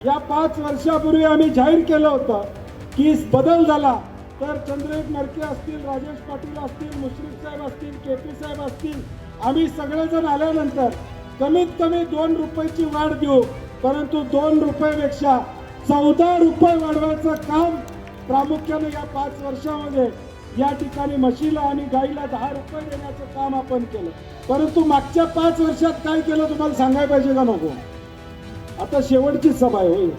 या 5 वर्षापूर्वी आम्ही जाहीर केलं होतं की बदल झाला तर चंद्रकांत नरके असतील, राजेश पाटील असतील, मुश्रीफ साहेब असतील, केपी साहेब असतील, आम्ही सगळेजण आल्यानंतर कमीत कमी 2 रुपयाची वाढ देऊ, परंतु 2 रुपयापेक्षा 14 रुपये वाढवायचं काम प्रामुख्याने या 5 वर्षामध्ये या ठिकाणी म्हशीला आणि गाईला 10 रुपये देण्याचं काम आपण केलं. परंतु मागच्या 5 वर्षात काय केलं तुम्हाला सांगायला पाहिजे का नको? आता शेवटची सभा आहे होईल.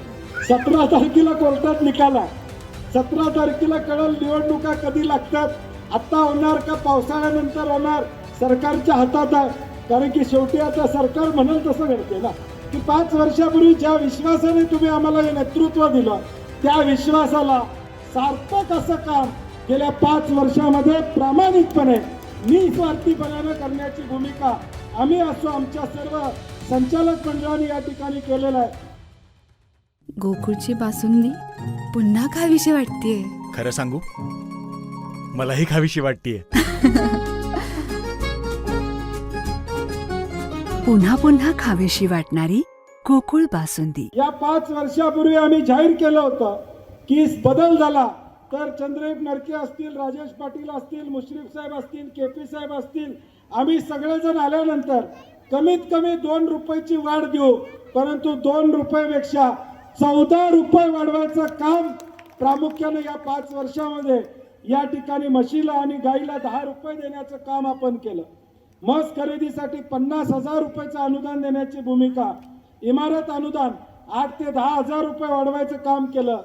17 तारखेला कोर्टात निकाल आहे. 17 तारखेला कळल निवडणुका कधी लागतात, आता होणार का पावसाळ्यानंतर होणार, सरकारच्या हातात आहे. कारण की शेवटी आता सरकार म्हणेल तसं घडते ना, की 5 वर्षापूर्वी ज्या विश्वासाने तुम्ही आम्हाला हे नेतृत्व दिलं त्या विश्वासाला सार्थक असं काम गेल्या 5 वर्षामध्ये प्रामाणिकपणे निस्वार्थीपणाने करण्याची भूमिका आम्ही असो आमच्या सर्व संचालक मंडळाने या ठिकाणी केलेलं आहे. गोकुळची बासुंदी पुन्हा खावीशी वाटतेय. खरं सांगू, मलाही खावीशी वाटतेय. पुन्हा पुन्हा खावीशी वाटणारी गोकुळ बासुंदी. या 5 वर्षापूर्वी आम्ही जाहीर केलं होतं की बदल झाला तर चंद्रकांत नरके असतील, राजेश पाटील असतील, मुश्रीफ साहेब असतील, केपी साहेब असतील, आम्ही सगळेजण आल्यानंतर कमीत कमी 2 रुपयाची वाढ देऊ, परंतु 2 रुपयापेक्षा 14 रुपये वाढवायचं काम प्रामुख्याने या 5 वर्षामध्ये या ठिकाणी म्हशीला आणि गाईला 10 रुपये देण्याचं काम आपण केलं. म्हस खरेदीसाठी 50,000 रुपयाचं अनुदान देण्याची भूमिका, इमारत अनुदान 8 ते 10,000 रुपये वाढवायचं काम केलं,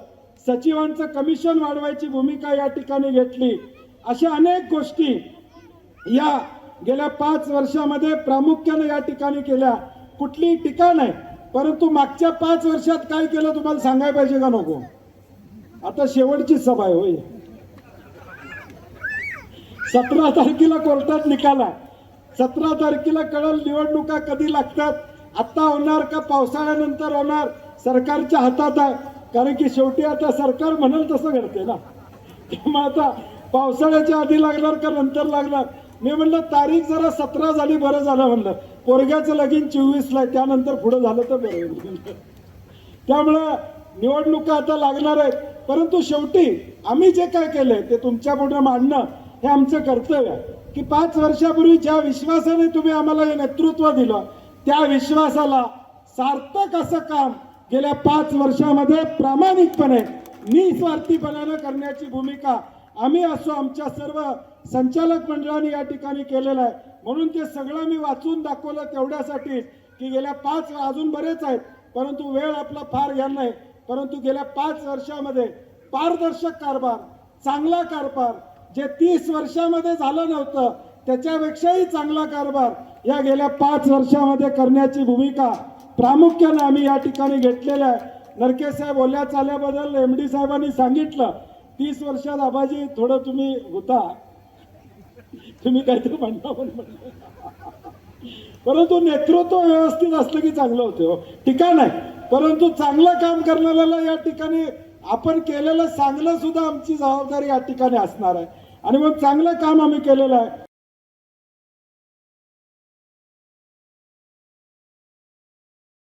सचिवांचं कमिशन वाढवायची भूमिका या ठिकाणी घेतली. अशा अनेक गोष्टी या गेल्या 5 वर्षामध्ये प्रामुख्याने या ठिकाणी केल्या. कुठलीही टीका नाही, परंतु मागच्या 5 वर्षात काय केलं तुम्हाला सांगायला पाहिजे का नको? आता शेवटची सभा आहे होईल. 17 तारखेला कोर्टात निकाल आहे. 17 तारखेला कळल निवडणुका कधी लागतात, आता होणार का पावसाळ्यानंतर होणार, सरकारच्या हातात आहे. कारण की शेवटी आता सरकार म्हणेल तसं घडते ना. मग आता पावसाळ्याच्या आधी लागणार का नंतर लागणार? मी म्हणलं तारीख जरा 17 झाली बरं झालं, म्हणलं पोरग्याचं लगीन 24ला आहे, त्यानंतर पुढे झालं तर बरं होईल. त्यामुळं निवडणुका आता लागणार आहेत, परंतु शेवटी आम्ही जे काय केलंय ते तुमच्या पुढे मांडणं हे आमचं कर्तव्य आहे. की 5 वर्षापूर्वी ज्या विश्वासाने तुम्ही आम्हाला हे नेतृत्व दिलं त्या विश्वासाला सार्थक असं काम गेल्या 5 वर्षामध्ये प्रामाणिकपणे निस्वार्थीपणाने करण्याची भूमिका आम्ही असो आमच्या सर्व संचालक मंडळाने या ठिकाणी केलेलं आहे. म्हणून ते सगळं मी वाचून दाखवलं तेवढ्यासाठी की गेल्या 5 अजून बरेच आहेत, परंतु वेळ आपला फार घ्या नाही. परंतु गेल्या 5 वर्षामध्ये पारदर्शक कारभार, चांगला कारभार जे 30 वर्षामध्ये झालं नव्हतं त्याच्यापेक्षाही चांगला कारभार या गेल्या 5 वर्षामध्ये करण्याची भूमिका प्रामुख्याने आम्ही या ठिकाणी घेतलेल्या आहे. नरके साहेब बोलल्या चाल्याबद्दल MD साहेबांनी सांगितलं 30 वर्षात आबाजी थोडं तुम्ही होता, तुम्ही काहीतरी म्हणता पण म्हणलं, परंतु नेतृत्व व्यवस्थित असलं की चांगलं होतं. टीका नाही, परंतु चांगलं काम करणाऱ्याला या ठिकाणी आपण केलेलं चांगलं सुद्धा आमची जबाबदारी या ठिकाणी असणार आहे. आणि मग चांगलं काम आम्ही केलेलं आहे.